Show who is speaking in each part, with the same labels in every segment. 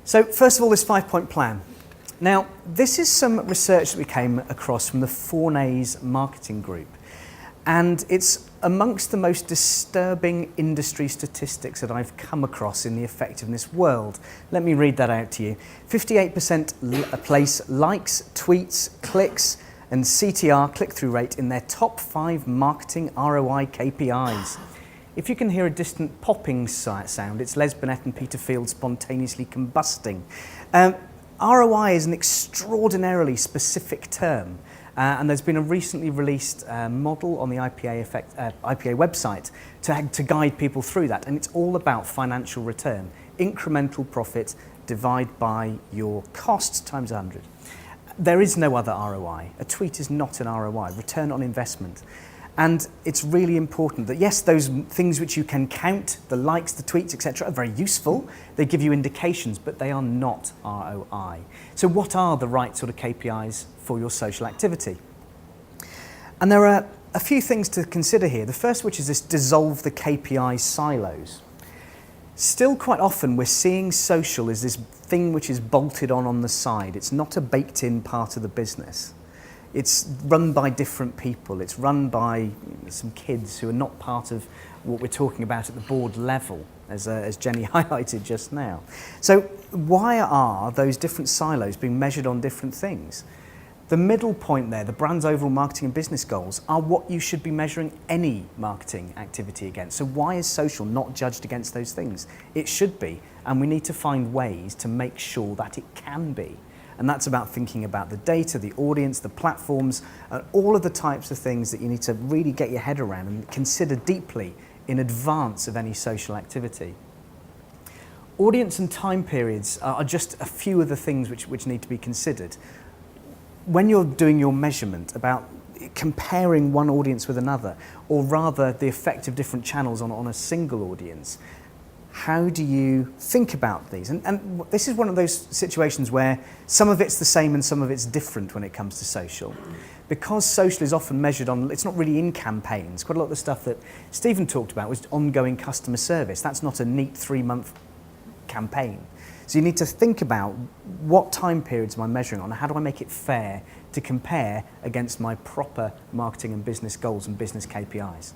Speaker 1: So first of all, this 5-point plan. Now, this is some research that we came across from the Fornays Marketing Group, and it's amongst the most disturbing industry statistics that I've come across in the effectiveness world. Let me read that out to you. 58% place likes, tweets, clicks, and CTR, click-through rate, in their top 5 marketing ROI KPIs. If you can hear a distant popping sound, it's Les Burnett and Peter Field spontaneously combusting. ROI is an extraordinarily specific term, and there's been a recently released model on the IPA website to guide people through that, and it's all about financial return. Incremental profit, divide by your costs times 100. There is no other ROI. A tweet is not an ROI, return on investment. And it's really important that, yes, those things which you can count, the likes, the tweets, etc., are very useful. They give you indications, but they are not ROI. So what are the right sort of KPIs for your social activity? And there are a few things to consider here. The first, which is this dissolve the KPI silos. Still quite often we're seeing social as this thing which is bolted on the side. It's not a baked-in part of the business. It's run by different people. It's run by some kids who are not part of what we're talking about at the board level, as Jenny highlighted just now. So why are those different silos being measured on different things? The middle point there, the brand's overall marketing and business goals, are what you should be measuring any marketing activity against. So why is social not judged against those things? It should be, and we need to find ways to make sure that it can be. And that's about thinking about the data, the audience, the platforms, all of the types of things that you need to really get your head around and consider deeply in advance of any social activity. Audience and time periods are just a few of the things which need to be considered. When you're doing your measurement about comparing one audience with another, or rather the effect of different channels on a single audience, how do you think about these? And this is one of those situations where some of it's the same and some of it's different when it comes to social. Because social is often measured on, it's not really in campaigns. Quite a lot of the stuff that Stephen talked about was ongoing customer service. That's not a neat 3-month campaign. So you need to think about what time periods am I measuring on, and how do I make it fair to compare against my proper marketing and business goals and business KPIs.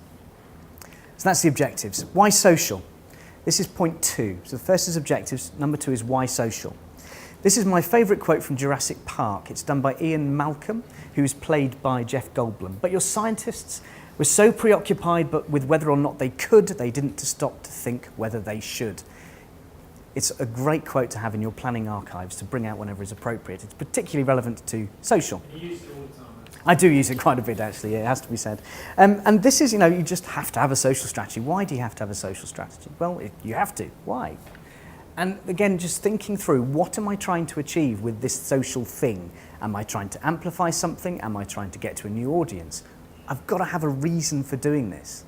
Speaker 1: So that's the objectives. Why social? This is point 2. So the first is objectives, number 2 is why social. This is my favourite quote from Jurassic Park. It's done by Ian Malcolm, who's played by Jeff Goldblum. But your scientists were so preoccupied with whether or not they could, they didn't stop to think whether they should. It's a great quote to have in your planning archives to bring out whenever it's appropriate. It's particularly relevant to social.
Speaker 2: You use it all the time.
Speaker 1: I do use it quite a bit, actually, it has to be said. And this is, you just have to have a social strategy. Why do you have to have a social strategy? Well, you have to. Why? And again, just thinking through, what am I trying to achieve with this social thing? Am I trying to amplify something? Am I trying to get to a new audience? I've got to have a reason for doing this.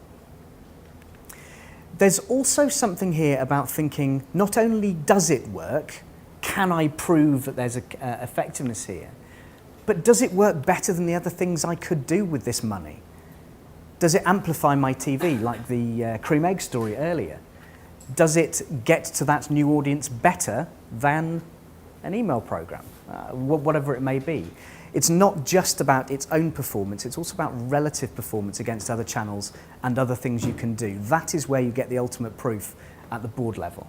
Speaker 1: There's also something here about thinking, not only does it work, can I prove that there's effectiveness here? But does it work better than the other things I could do with this money? Does it amplify my TV, like the cream egg story earlier? Does it get to that new audience better than an email program, whatever it may be? It's not just about its own performance, it's also about relative performance against other channels and other things you can do. That is where you get the ultimate proof at the board level.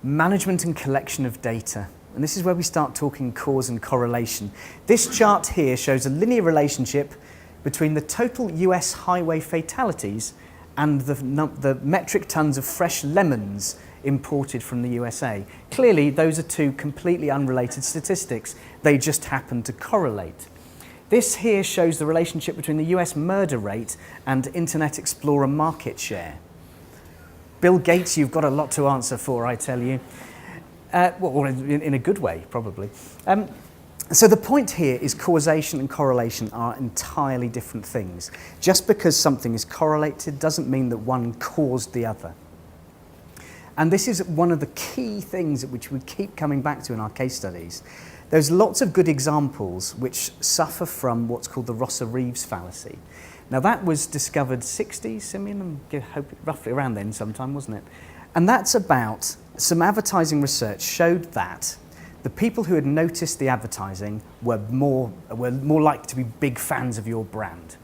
Speaker 1: Management and collection of data. And this is where we start talking cause and correlation. This chart here shows a linear relationship between the total US highway fatalities and the metric tons of fresh lemons imported from the USA. Clearly, those are two completely unrelated statistics. They just happen to correlate. This here shows the relationship between the US murder rate and Internet Explorer market share. Bill Gates, you've got a lot to answer for, I tell you. Well, in a good way, probably. So the point here is causation and correlation are entirely different things. Just because something is correlated doesn't mean that one caused the other. And this is one of the key things which we keep coming back to in our case studies. There's lots of good examples which suffer from what's called the Rosser-Reeves fallacy. Now that was discovered 60s, Simeon, roughly around then sometime, wasn't it? And that's about some advertising research showed that the people who had noticed the advertising were more likely to be big fans of your brand.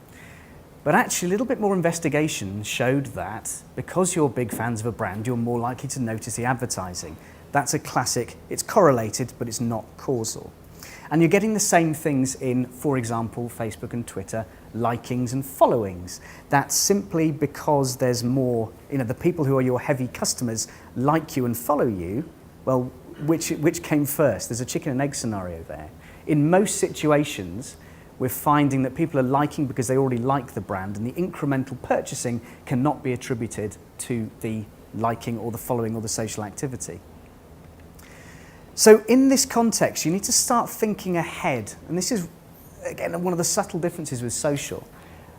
Speaker 1: But actually a little bit more investigation showed that because you're big fans of a brand, you're more likely to notice the advertising. That's a classic, it's correlated, but it's not causal. And you're getting the same things in, for example, Facebook and Twitter, likings and followings. That's simply because there's more, the people who are your heavy customers like you and follow you. Well, which came first? There's a chicken and egg scenario there. In most situations, we're finding that people are liking because they already like the brand, and the incremental purchasing cannot be attributed to the liking or the following or the social activity. So in this context, you need to start thinking ahead. And this is, again, one of the subtle differences with social.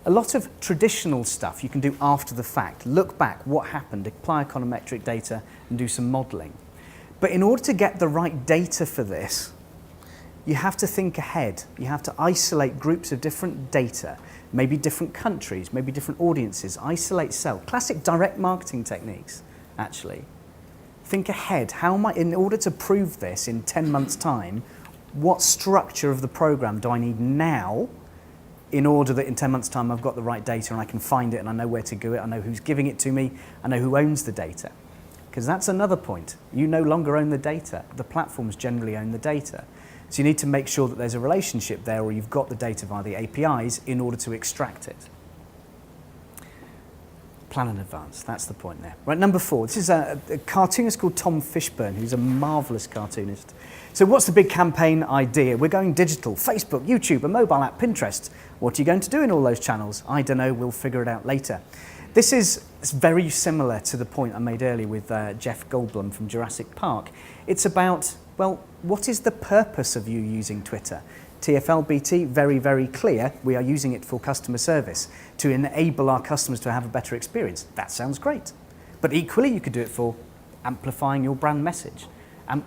Speaker 1: A lot of traditional stuff you can do after the fact. Look back, what happened, apply econometric data and do some modelling. But in order to get the right data for this, you have to think ahead. You have to isolate groups of different data, maybe different countries, maybe different audiences, isolate, sell. Classic direct marketing techniques, actually. Think ahead. In order to prove this in 10 months' time, what structure of the program do I need now in order that in 10 months' time I've got the right data and I can find it and I know where to do it, I know who's giving it to me, I know who owns the data. Because that's another point. You no longer own the data. The platforms generally own the data. So you need to make sure that there's a relationship there, or you've got the data via the APIs in order to extract it. Plan in advance, that's the point there. Right, number 4, this is a cartoonist called Tom Fishburne, who's a marvellous cartoonist. So what's the big campaign idea? We're going digital, Facebook, YouTube, a mobile app, Pinterest. What are you going to do in all those channels? I don't know, we'll figure it out later. This is very similar to the point I made earlier with Jeff Goldblum from Jurassic Park. It's about, well, what is the purpose of you using Twitter? TFL-BT, very, very clear. We are using it for customer service to enable our customers to have a better experience. That sounds great. But equally, you could do it for amplifying your brand message,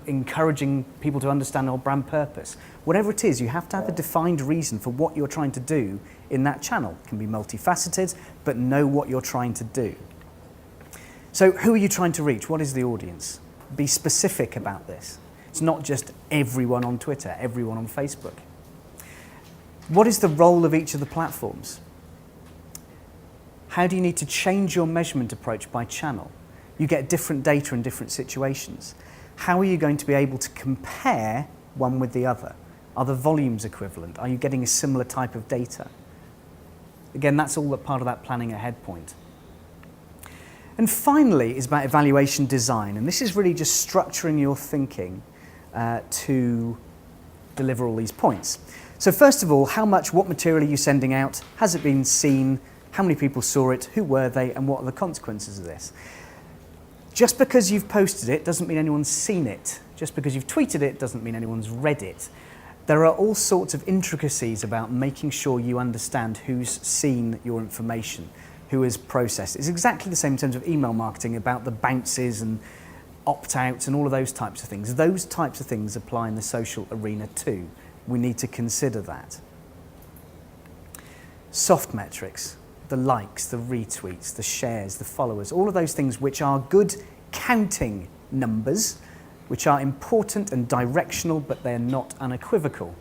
Speaker 1: encouraging people to understand our brand purpose. Whatever it is, you have to have a defined reason for what you're trying to do in that channel. It can be multifaceted, but know what you're trying to do. So who are you trying to reach? What is the audience? Be specific about this. It's not just everyone on Twitter, everyone on Facebook. What is the role of each of the platforms? How do you need to change your measurement approach by channel? You get different data in different situations. How are you going to be able to compare one with the other? Are the volumes equivalent? Are you getting a similar type of data? Again, that's all part of that planning ahead point. And finally is about evaluation design. And this is really just structuring your thinking to deliver all these points. So first of all, what material are you sending out? Has it been seen? How many people saw it? Who were they? And what are the consequences of this? Just because you've posted it doesn't mean anyone's seen it. Just because you've tweeted it doesn't mean anyone's read it. There are all sorts of intricacies about making sure you understand who's seen your information, who has processed it. It's exactly the same in terms of email marketing, about the bounces and opt-outs and all of those types of things. Those types of things apply in the social arena too. We need to consider that. Soft metrics, the likes, the retweets, the shares, the followers, all of those things which are good counting numbers, which are important and directional, but they're not unequivocal.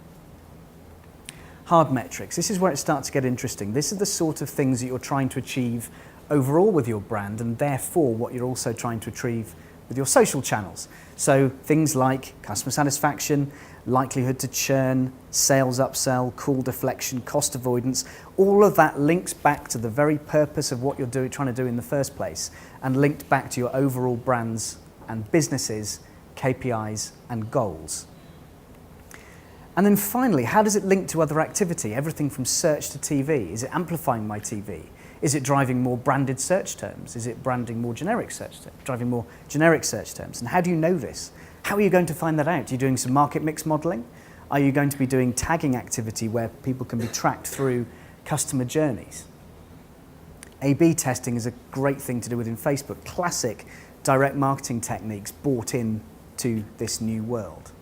Speaker 1: Hard metrics, this is where it starts to get interesting. This is the sort of things that you're trying to achieve overall with your brand, and therefore what you're also trying to achieve with your social channels. So things like customer satisfaction, likelihood to churn, sales upsell, call deflection, cost avoidance, all of that links back to the very purpose of what you're trying to do in the first place, and linked back to your overall brands and businesses, KPIs and goals. And then finally, how does it link to other activity? Everything from search to TV. Is it amplifying my TV? Is it driving more branded search terms? Is it driving more generic search terms? And how do you know this? How are you going to find that out? Are you doing some market mix modeling? Are you going to be doing tagging activity where people can be tracked through customer journeys? A/B testing is a great thing to do within Facebook. Classic direct marketing techniques brought in to this new world.